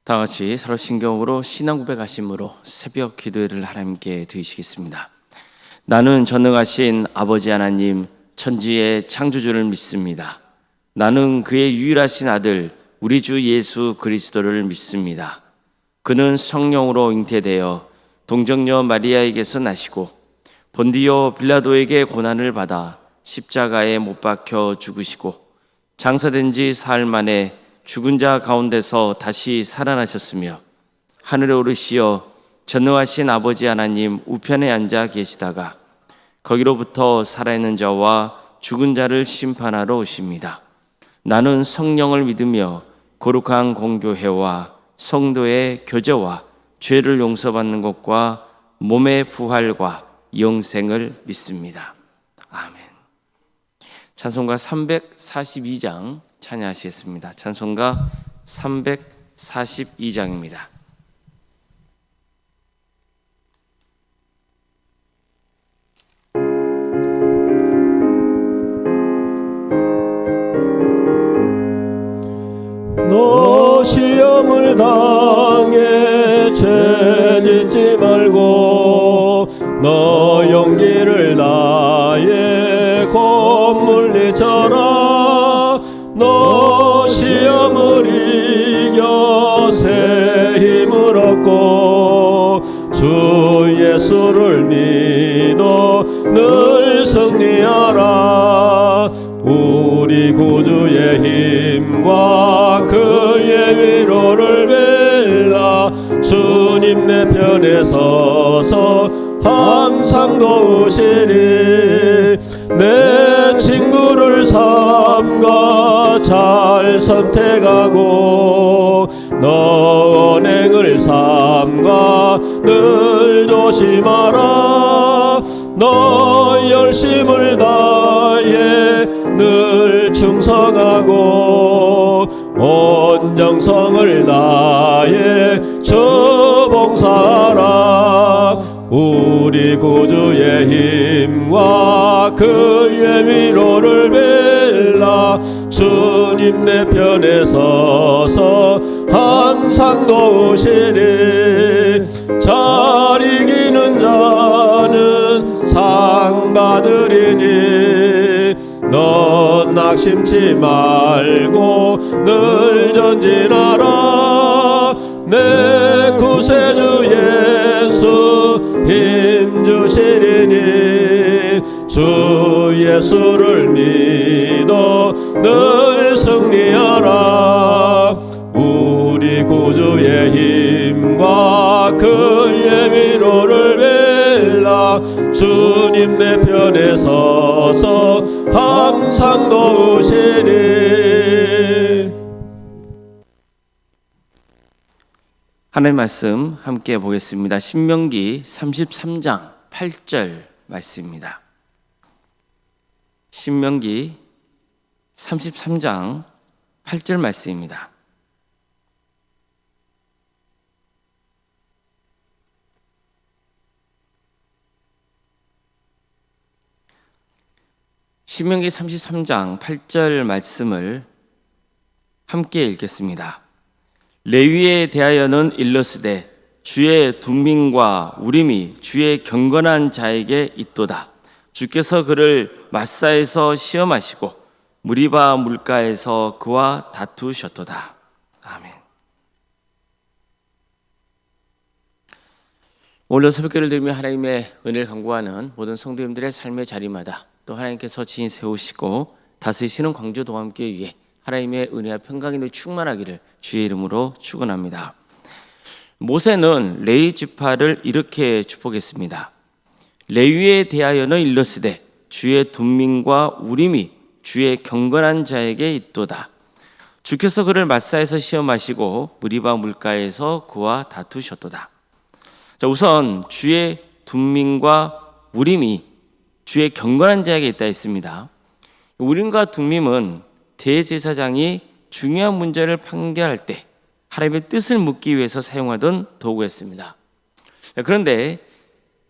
다 같이 서로 신경으로 신앙 고백하심으로 새벽 기도를 하나님께 드리시겠습니다. 나는 전능하신 아버지 하나님 천지의 창조주를 믿습니다. 나는 그의 유일하신 아들 우리 주 예수 그리스도를 믿습니다. 그는 성령으로 잉태되어 동정녀 마리아에게서 나시고 본디오 빌라도에게 고난을 받아 십자가에 못 박혀 죽으시고 장사된 지 사흘 만에 죽은 자 가운데서 다시 살아나셨으며 하늘에 오르시어 전능하신 아버지 하나님 우편에 앉아 계시다가 거기로부터 살아있는 자와 죽은 자를 심판하러 오십니다. 나는 성령을 믿으며 거룩한 공교회와 성도의 교제와 죄를 용서받는 것과 몸의 부활과 영생을 믿습니다. 아멘. 찬송가 342장 찬양하시겠습니다. 찬송가 342장입니다. 너 시험을 당해 죄 짓지 말고 너 용기를 다해 곧 물리쳐라. 너 시험을 이겨 새 힘을 얻고 주 예수를 믿어 늘 승리하라. 우리 구주의 힘과 그의 위로를 빌라. 주님 내 편에 서서 항상 도우시리. 내 친구를 삼가 잘 선택하고 너 언행을 삼가 늘 조심하라. 너 열심을 다해 늘 충성하고 온 정성을 다해 주 봉사하라. 우리 구주의 힘과 그의 위로를 빌라. 주님 내 편에 서서 항상 도우시리. 잘 이기는 자는 상 받으리니 넌 낙심치 말고 늘 전진하라. 내 구세주 예수 힘 주시리니 주 예수를 믿어 늘 승리하라. 우리 구주의 힘과 그의 위로를 빌라. 주님 내 편에 서서 항상 도우시니. 하나님의 말씀 함께 보겠습니다. 신명기 33장 8절 말씀입니다. 신명기 33장 8절 말씀입니다. 신명기 33장 8절 말씀을 함께 읽겠습니다. 레위에 대하여는 일러스되 주의 둠민과 우림이 주의 경건한 자에게 있도다. 주께서 그를 마사에서 시험하시고 무리바 물가에서 그와 다투셨도다. 아멘. 오늘 새벽기를 들으며 하나님의 은혜를 간구하는 모든 성도님들의 삶의 자리마다 또 하나님께서 지인 세우시고 다스리시는 광주도와 함께 위해 하나님의 은혜와 평강이 늘 충만하기를 주의 이름으로 축원합니다. 모세는 레위 지파를 이렇게 축복했습니다. 레위에 대하여는 일러스되 주의 둠민과 우림이 주의 경건한 자에게 있도다. 주께서 그를 마사에서 시험하시고 무리바 물가에서 그와 다투셨도다. 자, 우선 주의 둠민과 우림이 주의 경건한 자에게 있다 했습니다. 우림과 둠민은 대제사장이 중요한 문제를 판결할 때 하나님의 뜻을 묻기 위해서 사용하던 도구였습니다. 그런데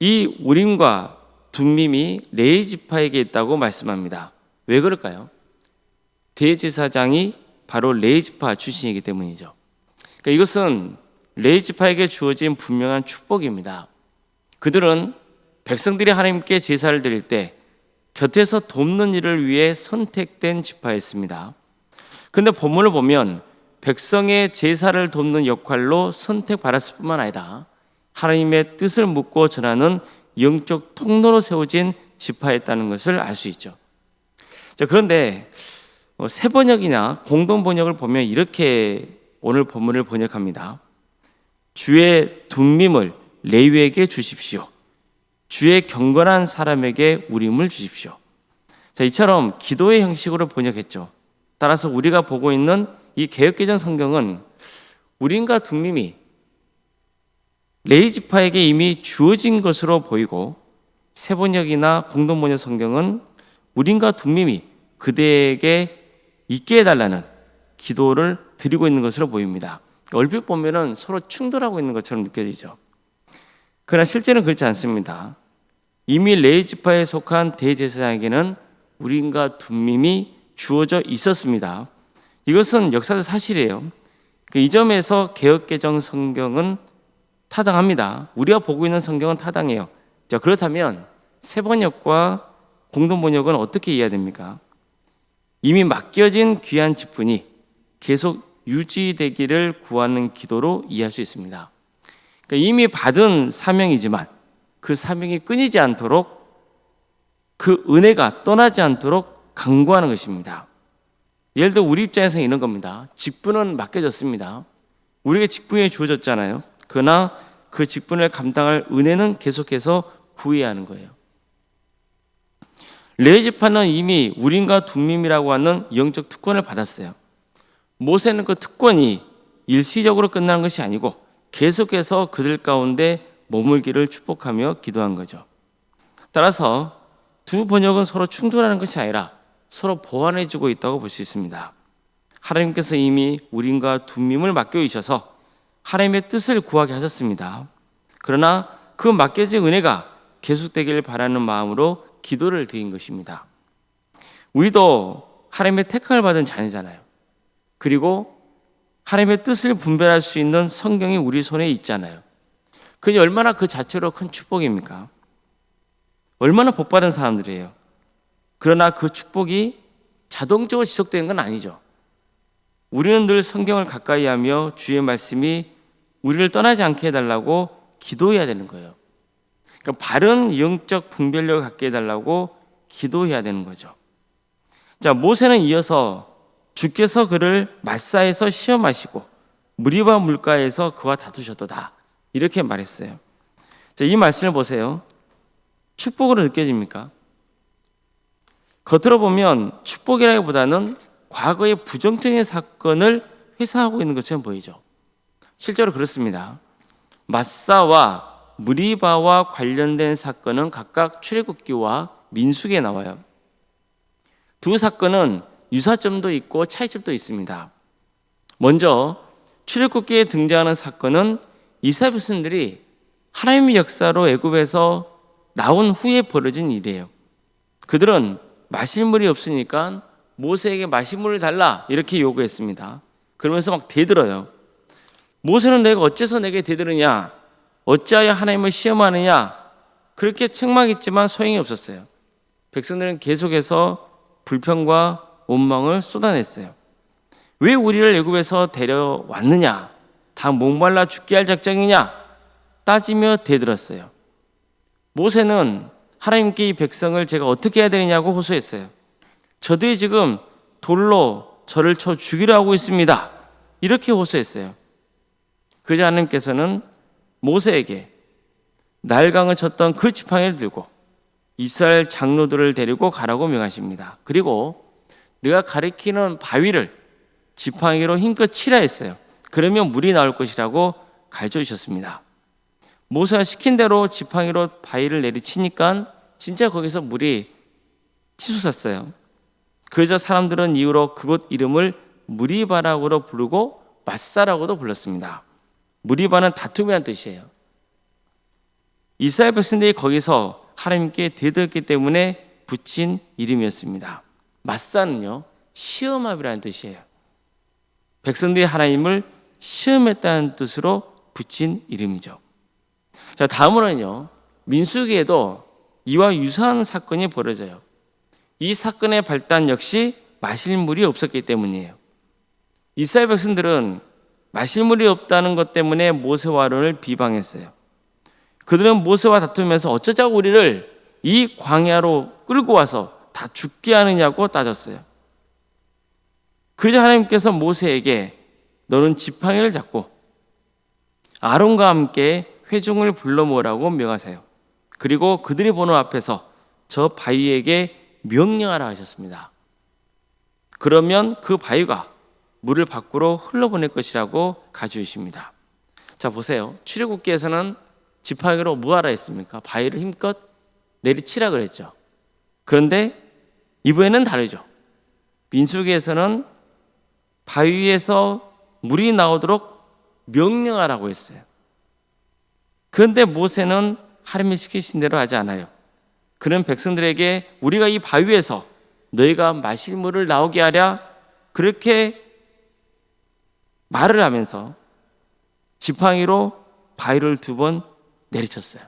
이 우림과 둠밈이 레위 지파에게 있다고 말씀합니다. 왜 그럴까요? 대제사장이 바로 레위 지파 출신이기 때문이죠. 그러니까 이것은 레위 지파에게 주어진 분명한 축복입니다. 그들은 백성들이 하나님께 제사를 드릴 때 곁에서 돕는 일을 위해 선택된 지파였습니다. 그런데 본문을 보면 백성의 제사를 돕는 역할로 선택받았을 뿐만 아니라 하나님의 뜻을 묻고 전하는 영적 통로로 세워진 지파였다는 것을 알 수 있죠. 자, 그런데 새 번역이나 공동 번역을 보면 이렇게 오늘 본문을 번역합니다. 주의 둠밈을 레위에게 주십시오. 주의 경건한 사람에게 우림을 주십시오. 자, 이처럼 기도의 형식으로 번역했죠. 따라서 우리가 보고 있는 이 개역개정 성경은 우림과 둠밈이 레위 지파에게 이미 주어진 것으로 보이고, 새 번역이나 공동 번역 성경은 우림과 둠밈이 그대에게 있게 해달라는 기도를 드리고 있는 것으로 보입니다. 얼핏 보면은 서로 충돌하고 있는 것처럼 느껴지죠. 그러나 실제는 그렇지 않습니다. 이미 레위 지파에 속한 대제사장에게는 우림과 둠밈이 주어져 있었습니다. 이것은 역사적 사실이에요. 이 점에서 개역개정 성경은 타당합니다. 우리가 보고 있는 성경은 타당해요. 자, 그렇다면 새 번역과 공동 번역은 어떻게 이해해야 됩니까? 이미 맡겨진 귀한 직분이 계속 유지되기를 구하는 기도로 이해할 수 있습니다. 그러니까 이미 받은 사명이지만 그 사명이 끊이지 않도록, 그 은혜가 떠나지 않도록 간구하는 것입니다. 예를 들어 우리 입장에서 이런 겁니다. 직분은 맡겨졌습니다. 우리에게 직분이 주어졌잖아요. 그러나 그 직분을 감당할 은혜는 계속해서 구해야 하는 거예요. 레위 지파는 이미 우림과 둠밈이라고 하는 영적 특권을 받았어요. 모세는 그 특권이 일시적으로 끝나는 것이 아니고 계속해서 그들 가운데 머물기를 축복하며 기도한 거죠. 따라서 두 번역은 서로 충돌하는 것이 아니라 서로 보완해주고 있다고 볼 수 있습니다. 하나님께서 이미 우림과 둠밈을 맡겨주셔서 하나님의 뜻을 구하게 하셨습니다. 그러나 그 맡겨진 은혜가 계속되기를 바라는 마음으로 기도를 드린 것입니다. 우리도 하나님의 택함을 받은 자녀잖아요. 그리고 하나님의 뜻을 분별할 수 있는 성경이 우리 손에 있잖아요. 그게 얼마나 그 자체로 큰 축복입니까? 얼마나 복받은 사람들이에요. 그러나 그 축복이 자동적으로 지속되는 건 아니죠. 우리는 늘 성경을 가까이 하며 주의 말씀이 우리를 떠나지 않게 해달라고 기도해야 되는 거예요. 그러니까 바른 영적 분별력을 갖게 해달라고 기도해야 되는 거죠. 자, 모세는 이어서 주께서 그를 마사에서 시험하시고 무리바 물가에서 그와 다투셨도다, 이렇게 말했어요. 자, 이 말씀을 보세요. 축복으로 느껴집니까? 겉으로 보면 축복이라기보다는 과거의 부정적인 사건을 회상하고 있는 것처럼 보이죠. 실제로 그렇습니다. 마사와 무리바와 관련된 사건은 각각 출애굽기와 민수기에 나와요. 두 사건은 유사점도 있고 차이점도 있습니다. 먼저 출애굽기에 등장하는 사건은 이스라엘 백성들이 하나님의 역사로 애굽에서 나온 후에 벌어진 일이에요. 그들은 마실 물이 없으니까 모세에게 마실 물을 달라, 이렇게 요구했습니다. 그러면서 막 대들어요. 모세는 내가 어째서 내게 대들으냐, 어찌하여 하나님을 시험하느냐, 그렇게 책망했지만 소용이 없었어요. 백성들은 계속해서 불평과 원망을 쏟아냈어요. 왜 우리를 애굽에서 데려왔느냐, 다 목말라 죽게 할 작정이냐 따지며 대들었어요. 모세는 하나님께 이 백성을 제가 어떻게 해야 되느냐고 호소했어요. 저들이 지금 돌로 저를 쳐 죽이려 하고 있습니다, 이렇게 호소했어요. 그러자 하나님께서는 모세에게 나일강을 쳤던 그 지팡이를 들고 이스라엘 장로들을 데리고 가라고 명하십니다. 그리고 네가 가리키는 바위를 지팡이로 힘껏 치라 했어요. 그러면 물이 나올 것이라고 가르쳐 주셨습니다. 모세가 시킨 대로 지팡이로 바위를 내리치니까 진짜 거기서 물이 치솟았어요. 그러자 사람들은 이후로 그곳 이름을 무리바라고 부르고 마사라고도 불렀습니다. 무리바는 다툼이라는 뜻이에요. 이스라엘 백성들이 거기서 하나님께 대들었기 때문에 붙인 이름이었습니다. 마사는요, 시험합이라는 뜻이에요. 백성들이 하나님을 시험했다는 뜻으로 붙인 이름이죠. 자, 다음으로는요, 민수기에도 이와 유사한 사건이 벌어져요. 이 사건의 발단 역시 마실 물이 없었기 때문이에요. 이스라엘 백성들은 마실 물이 없다는 것 때문에 모세와 아론을 비방했어요. 그들은 모세와 다투면서 어쩌자고 우리를 이 광야로 끌고 와서 다 죽게 하느냐고 따졌어요. 그저 하나님께서 모세에게 너는 지팡이를 잡고 아론과 함께 회중을 불러 모으라고 명하세요. 그리고 그들이 보는 앞에서 저 바위에게 명령하라 하셨습니다. 그러면 그 바위가 물을 밖으로 흘러보낼 것이라고 가르치십니다. 자, 보세요. 출애굽기에서는 지팡이로 뭐하라 했습니까? 바위를 힘껏 내리치라 그랬죠. 그런데 이번에는 다르죠. 민수기에서는 바위에서 물이 나오도록 명령하라고 했어요. 그런데 모세는 하나님이 시키신 대로 하지 않아요. 그는 백성들에게 우리가 이 바위에서 너희가 마실 물을 나오게 하랴 그렇게 말을 하면서 지팡이로 바위를 2번 내리쳤어요.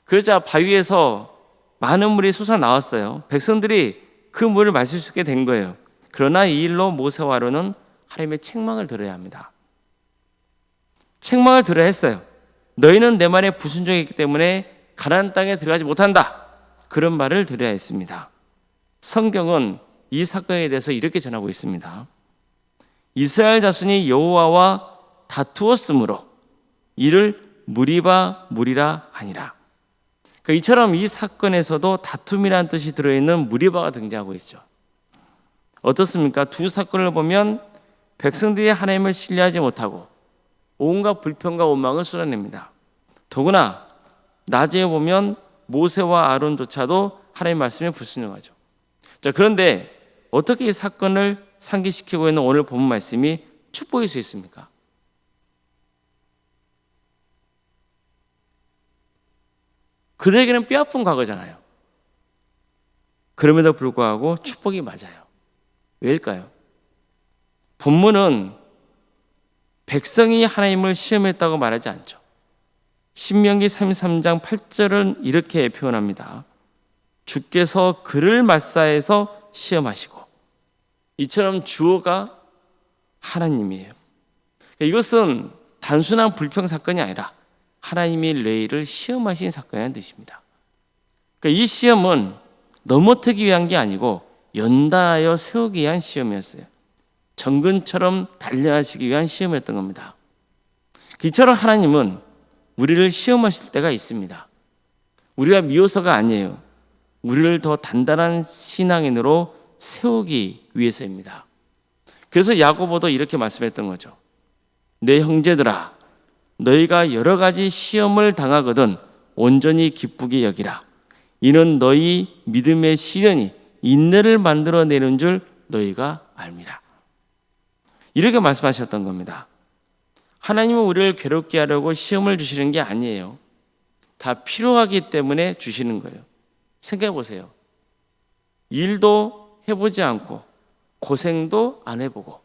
그러자 바위에서 많은 물이 솟아나왔어요. 백성들이 그 물을 마실 수 있게 된 거예요. 그러나 이 일로 모세와 아론은 하나님의 책망을 들어야 합니다. 책망을 들어야 했어요. 너희는 내 말에 불순종했기 때문에 가나안 땅에 들어가지 못한다. 그런 말을 드려야 했습니다. 성경은 이 사건에 대해서 이렇게 전하고 있습니다. 이스라엘 자손이 여호와와 다투었으므로 이를 무리바 무리라 하니라. 그러니까 이처럼 이 사건에서도 다툼이라는 뜻이 들어있는 무리바가 등장하고 있죠. 어떻습니까? 두 사건을 보면 백성들이 하나님을 신뢰하지 못하고 온갖 불평과 원망을 쏟아냅니다. 더구나 나중에 보면 모세와 아론조차도 하나님의 말씀에 불순종하죠. 자, 그런데 어떻게 이 사건을 상기시키고 있는 오늘 본문 말씀이 축복일 수 있습니까? 그들에게는 뼈아픈 과거잖아요. 그럼에도 불구하고 축복이 맞아요. 왜일까요? 본문은 백성이 하나님을 시험했다고 말하지 않죠. 신명기 33장 8절은 이렇게 표현합니다. 주께서 그를 맞사해서 시험하시고, 이처럼 주어가 하나님이에요. 이것은 단순한 불평 사건이 아니라 하나님이 레위를 시험하신 사건이라는 뜻입니다. 그러니까 이 시험은 넘어뜨기 위한 게 아니고 연단하여 세우기 위한 시험이었어요. 정근처럼 단련하시기 위한 시험이었던 겁니다. 이처럼 하나님은 우리를 시험하실 때가 있습니다. 우리가 미워서가 아니에요. 우리를 더 단단한 신앙인으로 세우기 위해서입니다. 그래서 야고보도 이렇게 말씀했던 거죠. 내 형제들아, 너희가 여러 가지 시험을 당하거든 온전히 기쁘게 여기라. 이는 너희 믿음의 시련이 인내를 만들어내는 줄 너희가 알미라. 이렇게 말씀하셨던 겁니다. 하나님은 우리를 괴롭게 하려고 시험을 주시는 게 아니에요. 다 필요하기 때문에 주시는 거예요. 생각해 보세요. 일도 해보지 않고 고생도 안 해보고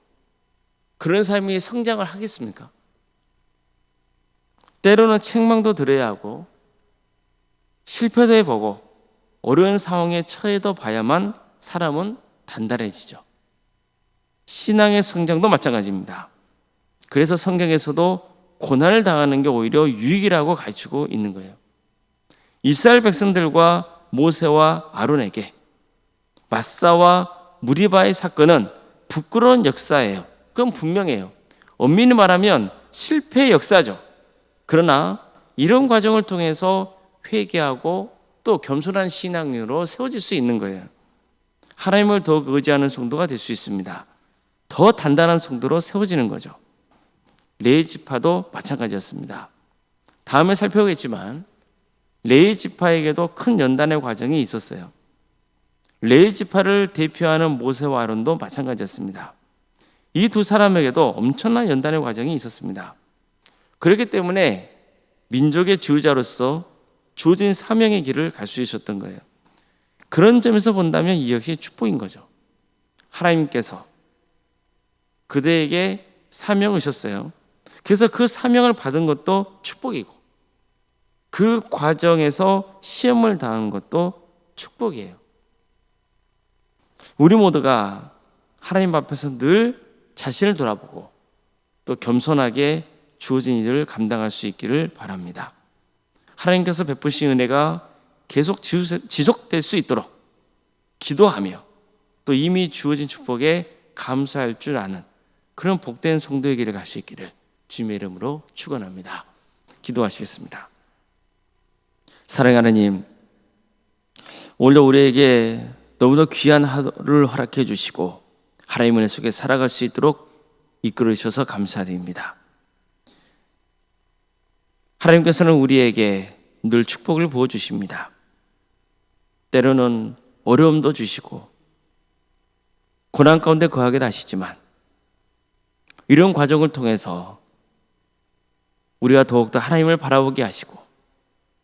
그런 삶이 성장을 하겠습니까? 때로는 책망도 들어야 하고 실패도 해보고 어려운 상황에 처해도 봐야만 사람은 단단해지죠. 신앙의 성장도 마찬가지입니다. 그래서 성경에서도 고난을 당하는 게 오히려 유익이라고 가르치고 있는 거예요. 이스라엘 백성들과 모세와 아론에게 마사와 무리바의 사건은 부끄러운 역사예요. 그건 분명해요. 엄밀히 말하면 실패의 역사죠. 그러나 이런 과정을 통해서 회개하고 또 겸손한 신앙인으로 세워질 수 있는 거예요. 하나님을 더 의지하는 성도가 될 수 있습니다. 더 단단한 성도로 세워지는 거죠. 레위 지파도 마찬가지였습니다. 다음에 살펴보겠지만 레위 지파에게도 큰 연단의 과정이 있었어요. 레위 지파를 대표하는 모세와 아론도 마찬가지였습니다. 이 두 사람에게도 엄청난 연단의 과정이 있었습니다. 그렇기 때문에 민족의 지도자로서 주어진 사명의 길을 갈 수 있었던 거예요. 그런 점에서 본다면 이 역시 축복인 거죠. 하나님께서 그들에게 사명을 주셨어요. 그래서 그 사명을 받은 것도 축복이고 그 과정에서 시험을 당하는 것도 축복이에요. 우리 모두가 하나님 앞에서 늘 자신을 돌아보고 또 겸손하게 주어진 일을 감당할 수 있기를 바랍니다. 하나님께서 베푸신 은혜가 계속 지속될 수 있도록 기도하며 또 이미 주어진 축복에 감사할 줄 아는 그런 복된 성도의 길을 갈 수 있기를 주님의 이름으로 축원합니다. 기도하시겠습니다. 사랑하는 하나님, 오늘도 우리에게 너무나 귀한 하루를 허락해 주시고 하나님의 은혜 속에 살아갈 수 있도록 이끌어 주셔서 감사드립니다. 하나님께서는 우리에게 늘 축복을 부어주십니다. 때로는 어려움도 주시고 고난 가운데 거하게 하시지만 이런 과정을 통해서 우리가 더욱더 하나님을 바라보게 하시고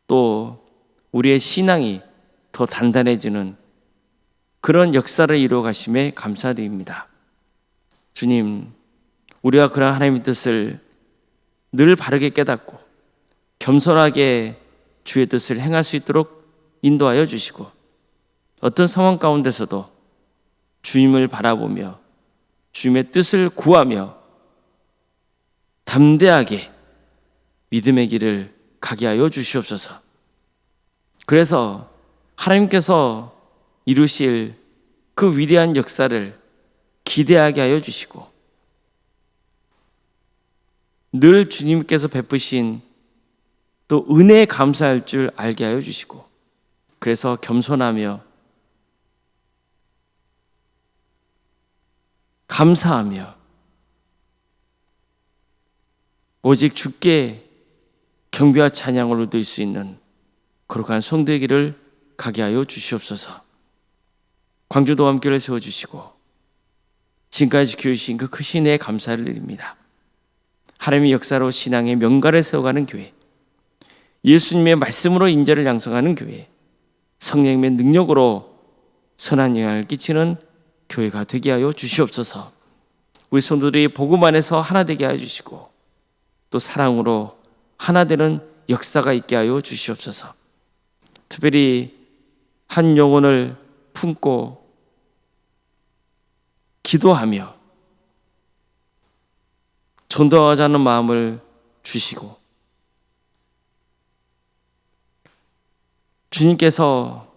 또 우리의 신앙이 더 단단해지는 그런 역사를 이루어 가심에 감사드립니다. 주님, 우리가 그런 하나님의 뜻을 늘 바르게 깨닫고 겸손하게 주의 뜻을 행할 수 있도록 인도하여 주시고 어떤 상황 가운데서도 주님을 바라보며 주님의 뜻을 구하며 담대하게 믿음의 길을 가게 하여 주시옵소서. 그래서 하나님께서 이루실 그 위대한 역사를 기대하게 하여 주시고 늘 주님께서 베푸신 또 은혜에 감사할 줄 알게 하여 주시고 그래서 겸손하며 감사하며 오직 주께 경배와 찬양을 얻을 수 있는 거룩한 성도의 길을 가게 하여 주시옵소서. 광주도 함께를 세워주시고 지금까지 지켜주신 그 크신 은혜에 감사를 드립니다. 하나님의 역사로 신앙의 명가를 세워가는 교회, 예수님의 말씀으로 인자를 양성하는 교회, 성령님의 능력으로 선한 영향을 끼치는 교회가 되게 하여 주시옵소서. 우리 성도들이 복음 안에서 하나 되게 하여 주시고 또 사랑으로 하나 되는 역사가 있게 하여 주시옵소서. 특별히 한 영혼을 품고 기도하며 전도하자는 마음을 주시고 주님께서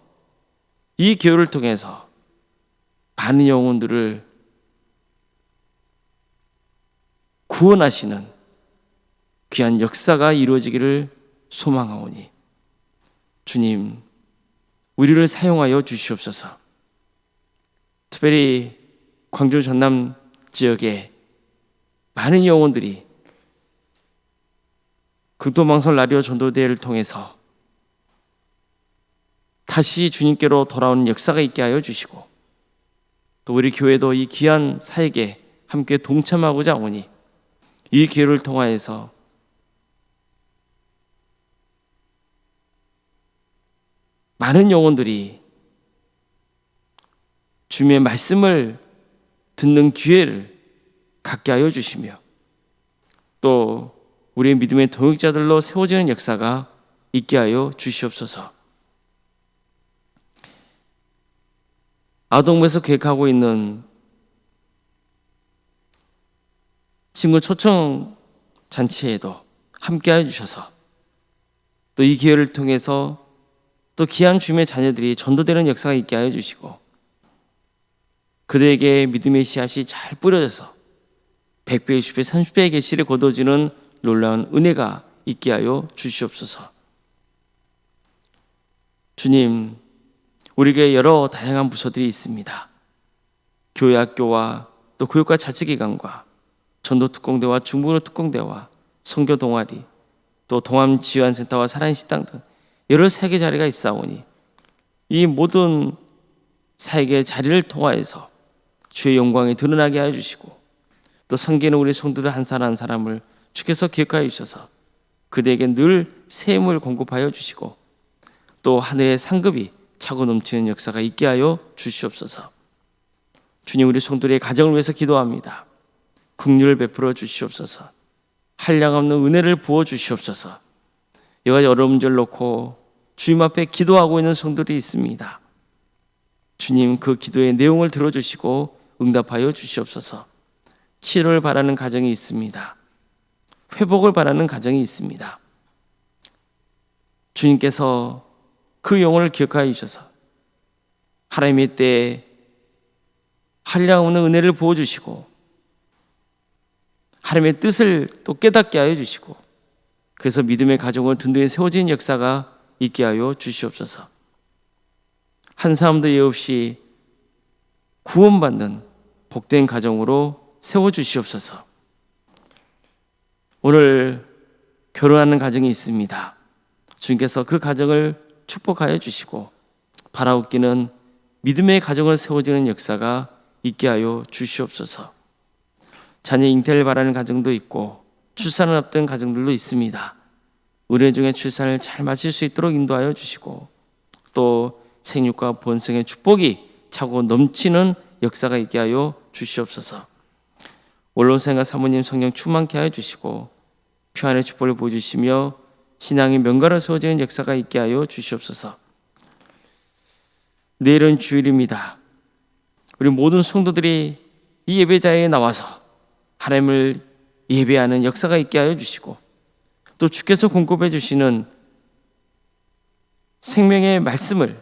이 교회를 통해서 많은 영혼들을 구원하시는 귀한 역사가 이루어지기를 소망하오니 주님, 우리를 사용하여 주시옵소서. 특별히 광주 전남 지역에 많은 영혼들이 극도망설 라디오 전도대회를 통해서 다시 주님께로 돌아오는 역사가 있게 하여 주시고 또 우리 교회도 이 귀한 사역에 함께 동참하고자 하오니 이 기회를 통하여서 많은 영혼들이 주님의 말씀을 듣는 기회를 갖게 하여 주시며 또 우리의 믿음의 동역자들로 세워지는 역사가 있게 하여 주시옵소서. 아동부에서 계획하고 있는 친구 초청 잔치에도 함께 하여 주셔서 또 이 기회를 통해서 또 귀한 주님의 자녀들이 전도되는 역사가 있게 하여 주시고 그들에게 믿음의 씨앗이 잘 뿌려져서 100배, 20배, 30배의 계시를 거둬지는 놀라운 은혜가 있게 하여 주시옵소서. 주님, 우리에게 여러 다양한 부서들이 있습니다. 교회 학교와 또 교육과 자치기관과 전도특공대와 중부로 특공대와 선교 동아리 또 동암지원센터와 살아있는 식당 등 여러 사역의 자리가 있사오니 이 모든 사역의 자리를 통하여서 주의 영광이 드러나게 하여 주시고 또 섬기는 우리 성도들 한 사람 한 사람을 주께서 기억하여 주셔서 그들에게 늘 샘을 공급하여 주시고 또 하늘의 상급이 차고 넘치는 역사가 있게 하여 주시옵소서. 주님, 우리 성도들의 가정을 위해서 기도합니다. 긍휼을 베풀어 주시옵소서. 한량없는 은혜를 부어 주시옵소서. 여러 여러 문제를 놓고 주님 앞에 기도하고 있는 성도들이 있습니다. 주님, 그 기도의 내용을 들어주시고 응답하여 주시옵소서. 치료를 바라는 가정이 있습니다. 회복을 바라는 가정이 있습니다. 주님께서 그 영혼을 기억하여 주셔서 하나님의 때에 한량없는 은혜를 부어주시고 하나님의 뜻을 또 깨닫게 하여 주시고, 그래서 믿음의 가정을 든든히 세워지는 역사가 있게 하여 주시옵소서. 한 사람도 예 없이 구원받는 복된 가정으로 세워주시옵소서. 오늘 결혼하는 가정이 있습니다. 주님께서 그 가정을 축복하여 주시고 바라옵기는 믿음의 가정을 세워지는 역사가 있게 하여 주시옵소서. 자녀 잉태를 바라는 가정도 있고 출산을 앞둔 가정들도 있습니다. 은혜 중에 출산을 잘 마칠 수 있도록 인도하여 주시고, 또 생육과 번성의 축복이 차고 넘치는 역사가 있게 하여 주시옵소서. 원로생과 사모님 성령 충만케 하여 주시고 평안의 축복을 보여주시며 신앙의 명가로 세워지는 역사가 있게 하여 주시옵소서. 내일은 주일입니다. 우리 모든 성도들이 이 예배 자리에 나와서 하나님을 예배하는 역사가 있게 하여 주시고, 또 주께서 공급해 주시는 생명의 말씀을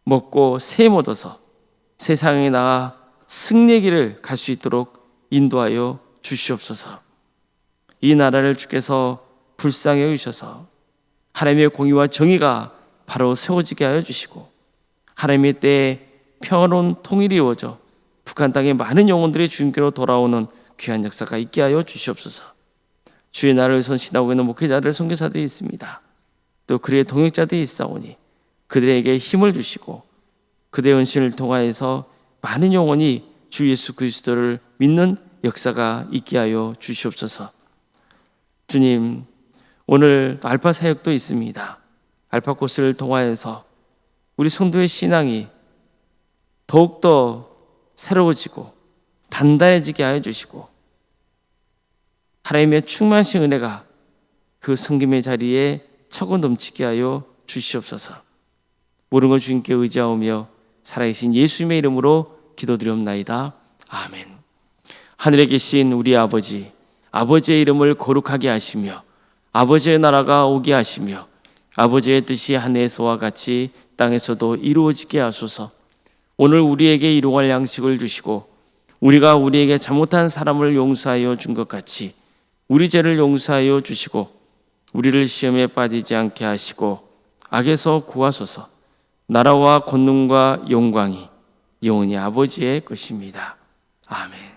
먹고 샘 얻어서 세상에 나가 승리의 길을 갈 수 있도록 인도하여 주시옵소서. 이 나라를 주께서 불쌍히 여기셔서 하나님의 공의와 정의가 바로 세워지게 하여 주시고, 하나님의 때에 평화로운 통일이 이루어져 북한 땅의 많은 영혼들이 주님께로 돌아오는 귀한 역사가 있게 하여 주시옵소서. 주의 나라를 선신하고 있는 목회자들, 선교사들이 있습니다. 또 그의 동역자들이 있사오니 그들에게 힘을 주시고 그들의 헌신을 통하여서 많은 영혼이 주 예수 그리스도를 믿는 역사가 있게 하여 주시옵소서. 주님, 오늘 알파 사역도 있습니다. 알파 코스를 통하여서 우리 성도의 신앙이 더욱더 새로워지고 단단해지게 하여 주시고 하나님의 충만하신 은혜가 그 섬김의 자리에 차고 넘치게 하여 주시옵소서. 모든 것 주님께 의지하오며 살아계신 예수님의 이름으로 기도드리옵나이다. 아멘. 하늘에 계신 우리 아버지, 아버지의 이름을 거룩하게 하시며 아버지의 나라가 오게 하시며 아버지의 뜻이 하늘에서와 같이 땅에서도 이루어지게 하소서. 오늘 우리에게 일용할 양식을 주시고 우리가 우리에게 잘못한 사람을 용서하여 준 것 같이 우리 죄를 용서하여 주시고 우리를 시험에 빠지지 않게 하시고 악에서 구하소서. 나라와 권능과 영광이 영원히 아버지의 것입니다. 아멘.